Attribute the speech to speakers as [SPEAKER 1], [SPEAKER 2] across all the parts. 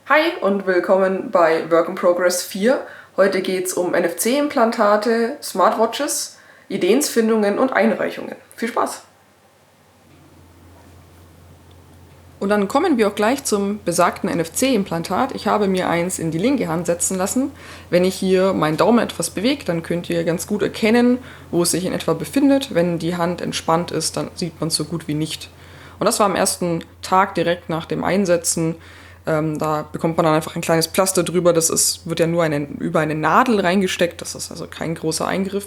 [SPEAKER 1] Hi und willkommen bei Work in Progress 4. Heute geht es um NFC-Implantate, Smartwatches, Ideensfindungen und Einreichungen. Viel Spaß! Und dann kommen wir auch gleich zum besagten NFC-Implantat. Ich habe mir eins in die linke Hand setzen lassen. Wenn ich hier meinen Daumen etwas bewege, dann könnt ihr ganz gut erkennen, wo es sich in etwa befindet. Wenn die Hand entspannt ist, dann sieht man es so gut wie nicht. Und das war am ersten Tag direkt nach dem Einsetzen. Da bekommt man dann einfach ein kleines Pflaster drüber. Wird ja nur über eine Nadel reingesteckt. Das ist also kein großer Eingriff.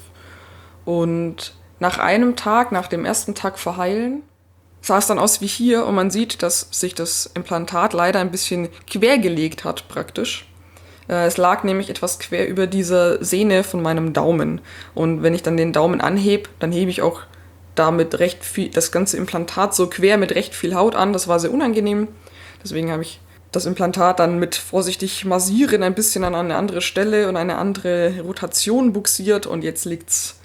[SPEAKER 1] Und nach einem Tag, nach dem ersten Tag Verheilen, sah es dann aus wie hier. Und man sieht, dass sich das Implantat leider ein bisschen quer gelegt hat praktisch. Es lag nämlich etwas quer über dieser Sehne von meinem Daumen. Und wenn ich dann den Daumen anhebe, dann hebe ich auch damit recht viel, das ganze Implantat so quer mit recht viel Haut an. Das war sehr unangenehm. Deswegen habe ich das Implantat dann mit vorsichtig massieren ein bisschen an eine andere Stelle und eine andere Rotation buxiert und jetzt liegt's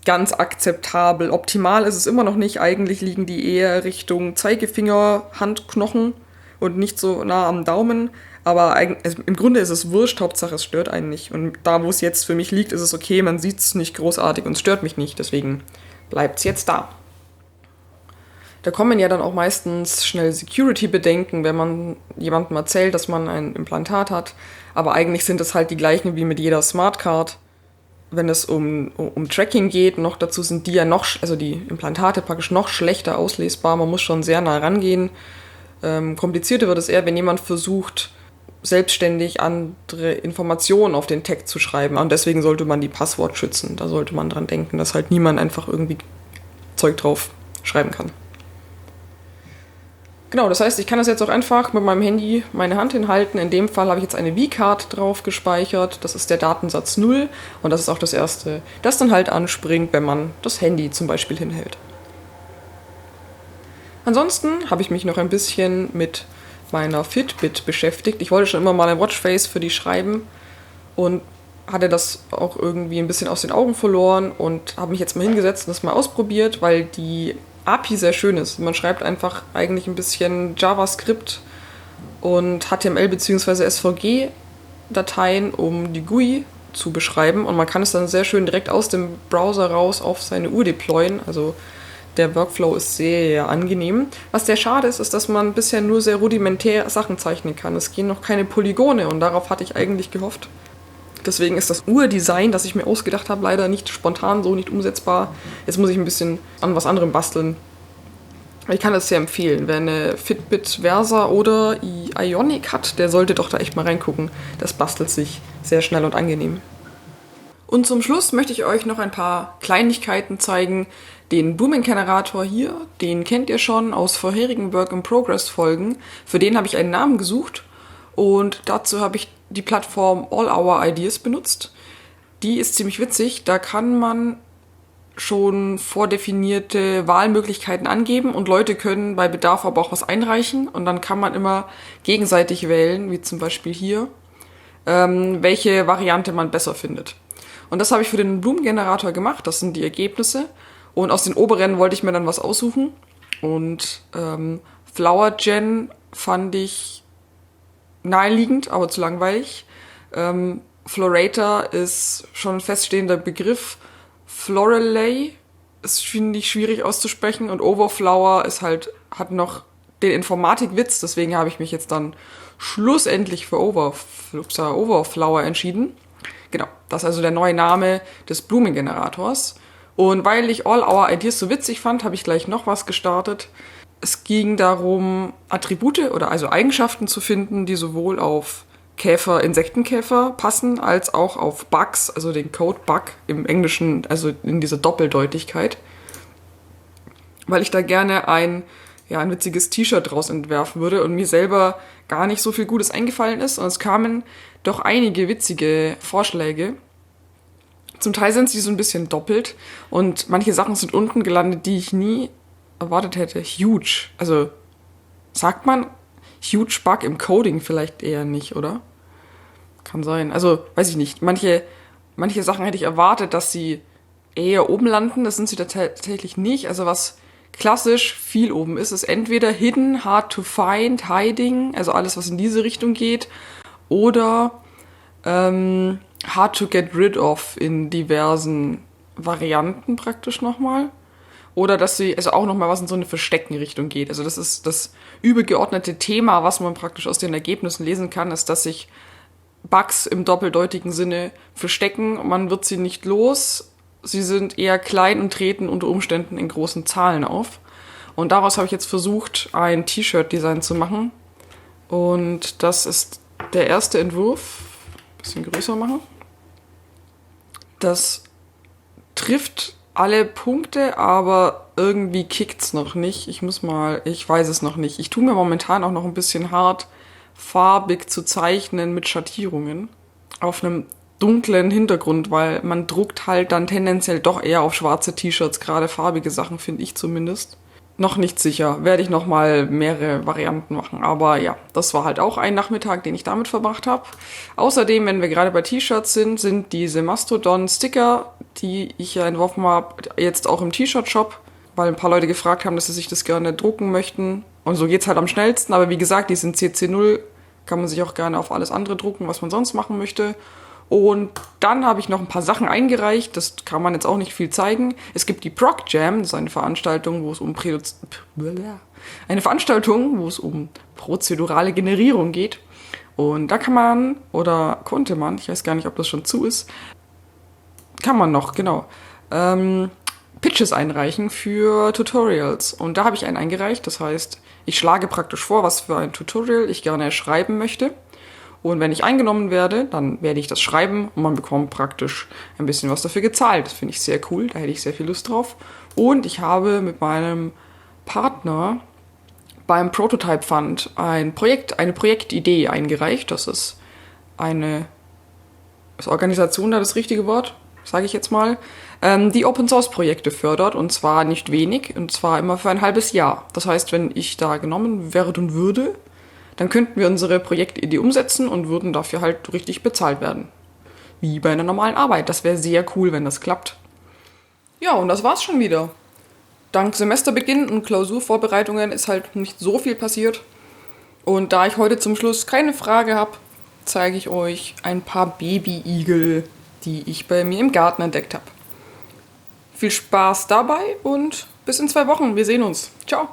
[SPEAKER 1] ganz akzeptabel. Optimal ist es immer noch nicht. Eigentlich liegen die eher Richtung Zeigefinger, Handknochen und nicht so nah am Daumen. Aber im Grunde ist es wurscht, Hauptsache es stört einen nicht. Und da, wo es jetzt für mich liegt, ist es okay, man sieht es nicht großartig und es stört mich nicht. Deswegen bleibt es jetzt da. Da kommen ja dann auch meistens schnell Security-Bedenken, wenn man jemandem erzählt, dass man ein Implantat hat. Aber eigentlich sind es halt die gleichen wie mit jeder Smartcard. Wenn es um Tracking geht, noch dazu sind die ja die Implantate praktisch noch schlechter auslesbar. Man muss schon sehr nah rangehen. Komplizierter wird es eher, wenn jemand versucht, selbstständig andere Informationen auf den Tag zu schreiben. Und deswegen sollte man die Passwort schützen. Da sollte man dran denken, dass halt niemand einfach irgendwie Zeug drauf schreiben kann. Genau, das heißt, ich kann das jetzt auch einfach mit meinem Handy meine Hand hinhalten. In dem Fall habe ich jetzt eine V-Card drauf gespeichert. Das ist der Datensatz 0 und das ist auch das erste, das dann halt anspringt, wenn man das Handy zum Beispiel hinhält. Ansonsten habe ich mich noch ein bisschen mit meiner Fitbit beschäftigt. Ich wollte schon immer mal ein Watchface für die schreiben und hatte das auch irgendwie ein bisschen aus den Augen verloren und habe mich jetzt mal hingesetzt und das mal ausprobiert, weil die API sehr schön ist. Man schreibt einfach eigentlich ein bisschen JavaScript und HTML bzw. SVG-Dateien, um die GUI zu beschreiben. Und man kann es dann sehr schön direkt aus dem Browser raus auf seine Uhr deployen. Also der Workflow ist sehr angenehm. Was sehr schade ist, ist, dass man bisher nur sehr rudimentär Sachen zeichnen kann. Es gehen noch keine Polygone und darauf hatte ich eigentlich gehofft. Deswegen ist das Urdesign, das ich mir ausgedacht habe, leider nicht spontan, so nicht umsetzbar. Jetzt muss ich ein bisschen an was anderem basteln. Ich kann das sehr empfehlen. Wer eine Fitbit Versa oder Ionic hat, der sollte doch da echt mal reingucken. Das bastelt sich sehr schnell und angenehm. Und zum Schluss möchte ich euch noch ein paar Kleinigkeiten zeigen. Den Blooming-Generator hier, den kennt ihr schon aus vorherigen Work-in-Progress-Folgen. Für den habe ich einen Namen gesucht und dazu habe ich die Plattform All Our Ideas benutzt. Die ist ziemlich witzig, da kann man schon vordefinierte Wahlmöglichkeiten angeben und Leute können bei Bedarf aber auch was einreichen und dann kann man immer gegenseitig wählen, wie zum Beispiel hier, welche Variante man besser findet. Und das habe ich für den Blumengenerator gemacht, das sind die Ergebnisse und aus den oberen wollte ich mir dann was aussuchen und Flower Gen fand ich naheliegend, aber zu langweilig. Florator ist schon ein feststehender Begriff. Floralay ist, finde ich, schwierig auszusprechen und Overflower hat noch den Informatikwitz, deswegen habe ich mich jetzt dann schlussendlich für Overflower entschieden. Genau, das ist also der neue Name des Blumengenerators. Und weil ich All Our Ideas so witzig fand, habe ich gleich noch was gestartet. Es ging darum, Attribute oder also Eigenschaften zu finden, die sowohl auf Insektenkäfer passen, als auch auf Bugs, also den Code Bug im Englischen, also in dieser Doppeldeutigkeit. Weil ich da gerne ein witziges T-Shirt draus entwerfen würde und mir selber gar nicht so viel Gutes eingefallen ist. Und es kamen doch einige witzige Vorschläge. Zum Teil sind sie so ein bisschen doppelt und manche Sachen sind unten gelandet, die ich nie erwartet hätte. Huge. Also sagt man Huge Bug im Coding vielleicht eher nicht, oder? Kann sein. Also, weiß ich nicht. Manche Sachen hätte ich erwartet, dass sie eher oben landen. Das sind sie tatsächlich nicht. Also was klassisch viel oben ist. Es ist entweder hidden, hard to find, hiding, also alles, was in diese Richtung geht, oder hard to get rid of in diversen Varianten praktisch nochmal. Oder dass sie, also auch nochmal was in so eine Verstecken-Richtung geht. Also das ist das übergeordnete Thema, was man praktisch aus den Ergebnissen lesen kann, ist, dass sich Bugs im doppeldeutigen Sinne verstecken. Man wird sie nicht los. Sie sind eher klein und treten unter Umständen in großen Zahlen auf. Und daraus habe ich jetzt versucht, ein T-Shirt-Design zu machen. Und das ist der erste Entwurf. Bisschen größer machen. Das trifft alle Punkte, aber irgendwie kickt's noch nicht. Ich weiß es noch nicht. Ich tue mir momentan auch noch ein bisschen hart, farbig zu zeichnen mit Schattierungen auf einem dunklen Hintergrund, weil man druckt halt dann tendenziell doch eher auf schwarze T-Shirts, gerade farbige Sachen, finde ich zumindest. Noch nicht sicher, werde ich noch mal mehrere Varianten machen, aber ja, das war halt auch ein Nachmittag, den ich damit verbracht habe. Außerdem, wenn wir gerade bei T-Shirts sind diese Mastodon-Sticker, die ich ja entworfen habe, jetzt auch im T-Shirt-Shop, weil ein paar Leute gefragt haben, dass sie sich das gerne drucken möchten. Und so geht's halt am schnellsten, aber wie gesagt, die sind CC0, kann man sich auch gerne auf alles andere drucken, was man sonst machen möchte. Und dann habe ich noch ein paar Sachen eingereicht, das kann man jetzt auch nicht viel zeigen. Es gibt die Prog Jam, das ist eine Veranstaltung, wo es um prozedurale Generierung geht. Und da kann man, oder konnte man, ich weiß gar nicht, ob das schon zu ist, kann man noch, genau, Pitches einreichen für Tutorials. Und da habe ich einen eingereicht, das heißt, ich schlage praktisch vor, was für ein Tutorial ich gerne schreiben möchte. Und wenn ich eingenommen werde, dann werde ich das schreiben und man bekommt praktisch ein bisschen was dafür gezahlt. Das finde ich sehr cool, da hätte ich sehr viel Lust drauf. Und ich habe mit meinem Partner beim Prototype Fund eine Projektidee eingereicht. Das ist Organisation da das richtige Wort, sage ich jetzt mal, die Open-Source-Projekte fördert und zwar nicht wenig und zwar immer für ein halbes Jahr. Das heißt, wenn ich da genommen werden würde, dann könnten wir unsere Projektidee umsetzen und würden dafür halt richtig bezahlt werden. Wie bei einer normalen Arbeit. Das wäre sehr cool, wenn das klappt. Ja, und das war's schon wieder. Dank Semesterbeginn und Klausurvorbereitungen ist halt nicht so viel passiert. Und da ich heute zum Schluss keine Frage habe, zeige ich euch ein paar Baby-Igel, die ich bei mir im Garten entdeckt habe. Viel Spaß dabei und bis in 2 Wochen. Wir sehen uns. Ciao.